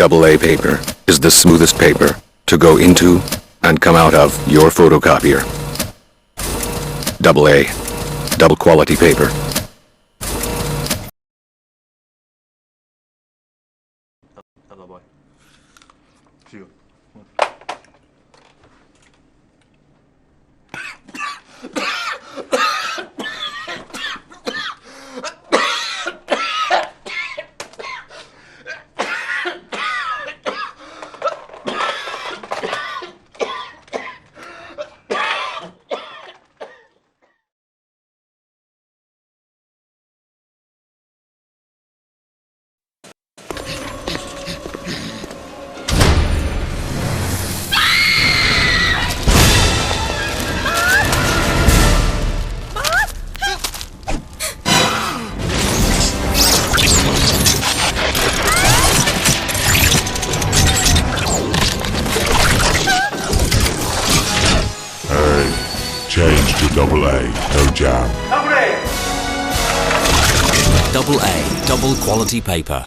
AA paper is the smoothest paper to go into and come out of your photocopier. AA, double quality paper. Hello, boy. See you. Change to AA, no jam. AA, double quality paper.